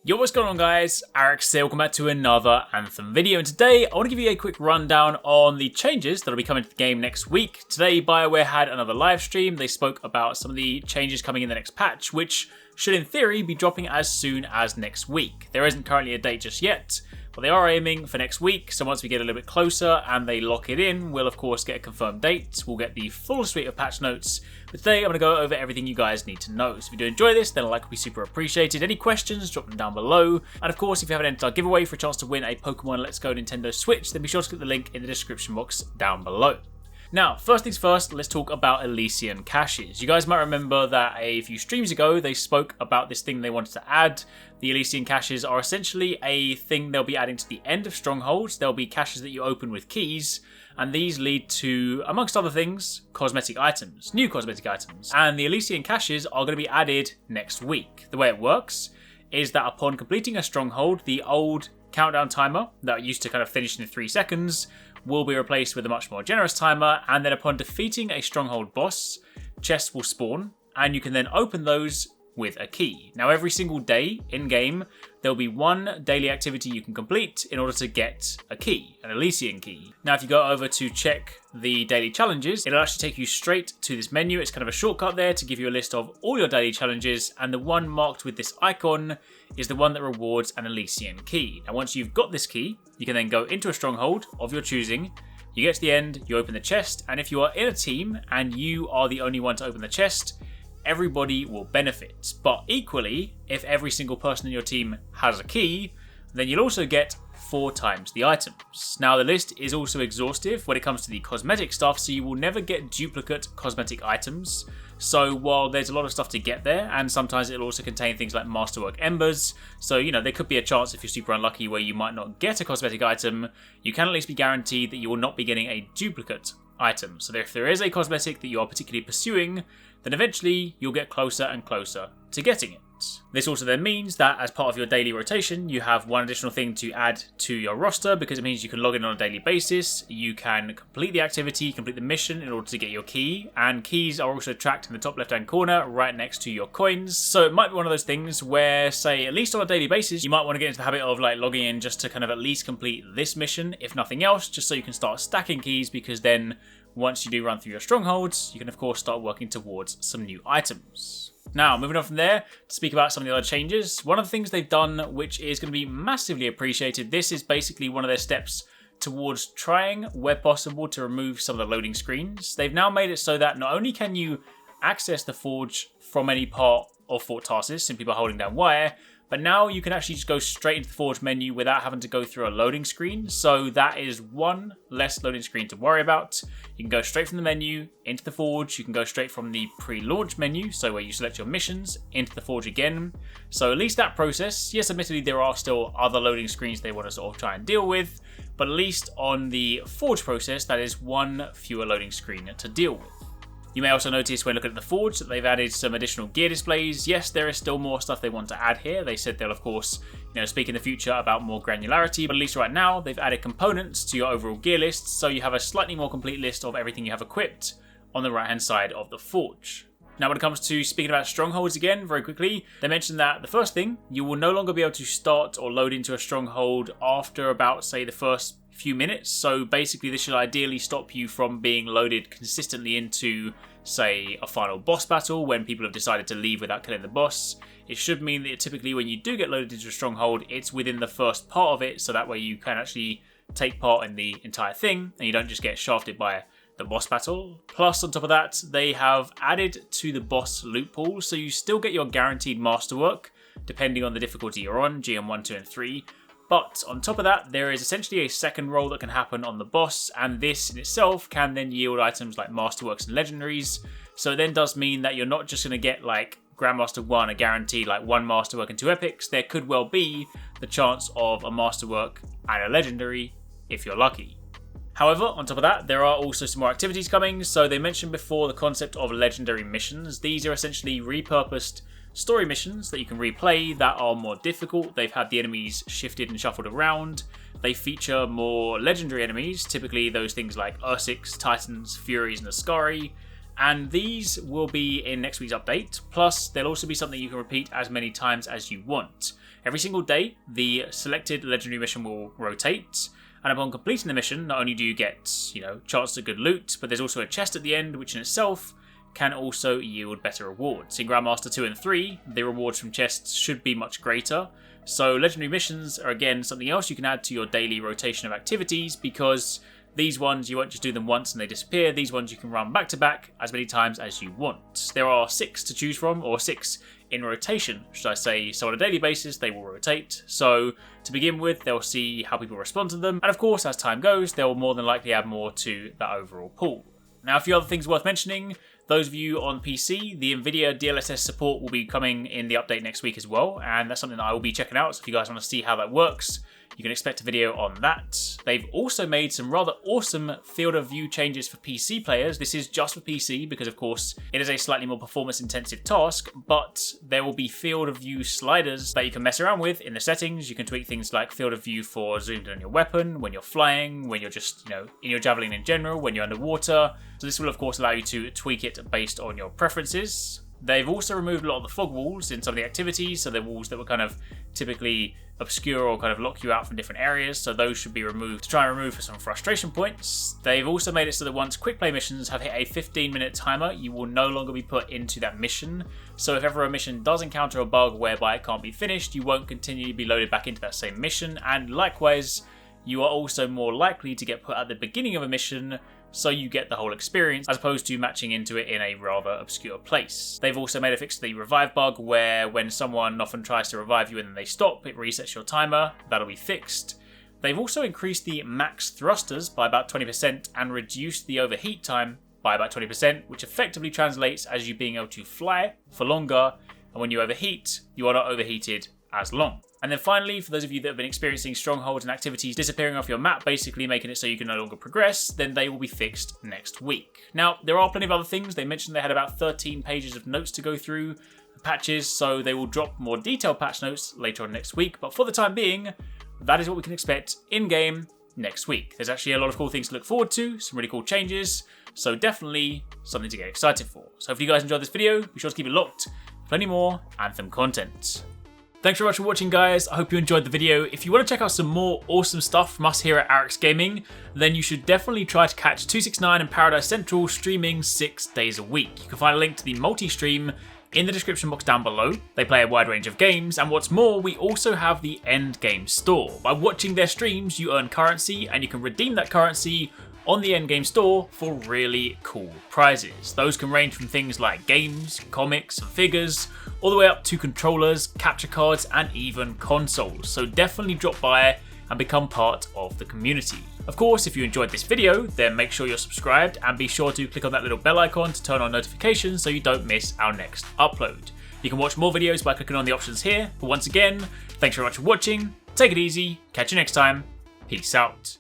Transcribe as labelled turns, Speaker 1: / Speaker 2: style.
Speaker 1: Yo, what's going on guys? Arekkz here, welcome back to another Anthem video, and today I want to give you a quick rundown on the changes that will be coming to the game next week. Today BioWare had another live stream. They spoke about some of the changes coming in the next patch, which should in theory be dropping as soon as next week. There isn't currently a date just yet, but they are aiming for next week, so once we get a little bit closer and they lock it in, we'll of course get a confirmed date. We'll get the full suite of patch notes, but today I'm going to go over everything you guys need to know. So if you do enjoy this, then a like would be super appreciated. Any questions, drop them down below. And of course, if you haven't entered our giveaway for a chance to win a Pokemon Let's Go Nintendo Switch, then be sure to click the link in the description box down below. Now, first things first, let's talk about Elysian Caches. You guys might remember that a few streams ago, they spoke about this thing they wanted to add. The Elysian Caches are essentially a thing they'll be adding to the end of Strongholds. There'll be caches that you open with keys, and these lead to, amongst other things, cosmetic items, new cosmetic items. And the Elysian Caches are going to be added next week. The way it works is that upon completing a Stronghold, the old countdown timer that used to kind of finish in 3 seconds will be replaced with a much more generous timer, and then upon defeating a Stronghold boss, chests will spawn, and you can then open those with a key. Now every single day in-game, there'll be one daily activity you can complete in order to get a key, an Elysian key. Now if you go over to check the daily challenges, it'll actually take you straight to this menu. It's kind of a shortcut there to give you a list of all your daily challenges, and the one marked with this icon is the one that rewards an Elysian key. Now once you've got this key, you can then go into a Stronghold of your choosing. You get to the end, you open the chest, and if you are in a team and you are the only one to open the chest, everybody will benefit. But equally, if every single person in your team has a key, then you'll also get 4 times the items. Now the list is also exhaustive when it comes to the cosmetic stuff, so you will never get duplicate cosmetic items. So while there's a lot of stuff to get there, and sometimes it'll also contain things like Masterwork Embers, so you know, there could be a chance if you're super unlucky where you might not get a cosmetic item, you can at least be guaranteed that you will not be getting a duplicate item. So if there is a cosmetic that you are particularly pursuing, then eventually you'll get closer and closer to getting it. This also then means that as part of your daily rotation, you have one additional thing to add to your roster, because it means you can log in on a daily basis, you can complete the activity, complete the mission in order to get your key, and keys are also tracked in the top left hand corner right next to your coins. So it might be one of those things where, say, at least on a daily basis, you might want to get into the habit of like logging in just to kind of at least complete this mission, if nothing else, just so you can start stacking keys, because then once you do run through your Strongholds, you can of course start working towards some new items. Now, moving on from there to speak about some of the other changes. One of the things they've done, which is going to be massively appreciated, this is basically one of their steps towards trying, where possible, to remove some of the loading screens. They've now made it so that not only can you access the Forge from any part of Fort Tarsis simply by holding down Y, but now you can actually just go straight into the Forge menu without having to go through a loading screen. So that is one less loading screen to worry about. You can go straight from the menu into the Forge. You can go straight from the pre-launch menu, so where you select your missions, into the Forge again. So at least that process, yes, admittedly there are still other loading screens they want to sort of try and deal with, but at least on the Forge process, that is one fewer loading screen to deal with. You may also notice when looking at the Forge that they've added some additional gear displays. Yes, there is still more stuff they want to add here. They said they'll, of course, speak in the future about more granularity, but at least right now they've added components to your overall gear list, so you have a slightly more complete list of everything you have equipped on the right-hand side of the Forge. Now, when it comes to speaking about Strongholds again, very quickly, they mentioned that the first thing, you will no longer be able to start or load into a Stronghold after about, say, the first few minutes. So basically this should ideally stop you from being loaded consistently into, say, a final boss battle when people have decided to leave without killing the boss. It should mean that typically when you do get loaded into a Stronghold, it's within the first part of it, so that way you can actually take part in the entire thing and you don't just get shafted by the boss battle. Plus, on top of that, they have added to the boss loot pool, so you still get your guaranteed masterwork depending on the difficulty you're on, GM1, 2 and 3. But on top of that, there is essentially a second roll that can happen on the boss, and this in itself can then yield items like Masterworks and Legendaries. So it then does mean that you're not just going to get like Grandmaster 1, a guaranteed like 1 Masterwork and 2 Epics. There could well be the chance of a Masterwork and a Legendary if you're lucky. However, on top of that, there are also some more activities coming. So they mentioned before the concept of Legendary missions. These are essentially repurposed story missions that you can replay that are more difficult. They've had the enemies shifted and shuffled around. They feature more legendary enemies, typically those things like Arekkz, Titans, Furies, and Ascari. And these will be in next week's update. Plus, there'll also be something you can repeat as many times as you want. Every single day, the selected legendary mission will rotate, and upon completing the mission, not only do you get, chance to good loot, but there's also a chest at the end, which in itself can also yield better rewards. In Grandmaster 2 and 3, the rewards from chests should be much greater. So legendary missions are again something else you can add to your daily rotation of activities, because these ones, you won't just do them once and they disappear. These ones you can run back to back as many times as you want. There are 6 to choose from, or 6 in rotation, should I say. So on a daily basis, they will rotate. So to begin with, they'll see how people respond to them. And of course, as time goes, they'll more than likely add more to that overall pool. Now, a few other things worth mentioning. Those of you on PC, the NVIDIA DLSS support will be coming in the update next week as well, and that's something that I will be checking out, so if you guys want to see how that works, you can expect a video on that. They've also made some rather awesome field of view changes for PC players. This is just for PC because, of course, it is a slightly more performance-intensive task, but there will be field of view sliders that you can mess around with in the settings. You can tweak things like field of view for zoomed in on your weapon, when you're flying, when you're just, in your javelin in general, when you're underwater. So this will, of course, allow you to tweak it based on your preferences. They've also removed a lot of the fog walls in some of the activities, so the walls that were kind of typically obscure or kind of lock you out from different areas, so those should be removed to try and remove some frustration points. They've also made it so that once quick play missions have hit a 15-minute timer, you will no longer be put into that mission. So if ever a mission does encounter a bug whereby it can't be finished, you won't continue to be loaded back into that same mission, and likewise, you are also more likely to get put at the beginning of a mission, so you get the whole experience, as opposed to matching into it in a rather obscure place. They've also made a fix to the revive bug, where when someone often tries to revive you and then they stop, it resets your timer. That'll be fixed. They've also increased the max thrusters by about 20% and reduced the overheat time by about 20%, which effectively translates as you being able to fly for longer, and when you overheat, you are not overheated as long. And then finally, for those of you that have been experiencing strongholds and activities disappearing off your map, basically making it so you can no longer progress, then they will be fixed next week. Now, there are plenty of other things. They mentioned they had about 13 pages of notes to go through, patches, so they will drop more detailed patch notes later on next week. But for the time being, that is what we can expect in-game next week. There's actually a lot of cool things to look forward to, some really cool changes, so definitely something to get excited for. So if you guys enjoyed this video, be sure to keep it locked. Plenty more Anthem content. Thanks very much for watching, guys. I hope you enjoyed the video. If you want to check out some more awesome stuff from us here at Arekkz Gaming, then you should definitely try to catch TwoSixNine and Paradise Central streaming 6 days a week. You can find a link to the multi-stream in the description box down below. They play a wide range of games, and what's more, we also have the end game store. By watching their streams, you earn currency, and you can redeem that currency on the endgame store for really cool prizes. Those can range from things like games, comics, and figures, all the way up to controllers, capture cards, and even consoles. So definitely drop by and become part of the community. Of course, if you enjoyed this video, then make sure you're subscribed and be sure to click on that little bell icon to turn on notifications so you don't miss our next upload. You can watch more videos by clicking on the options here, but once again, thanks very much for watching, take it easy, catch you next time, peace out.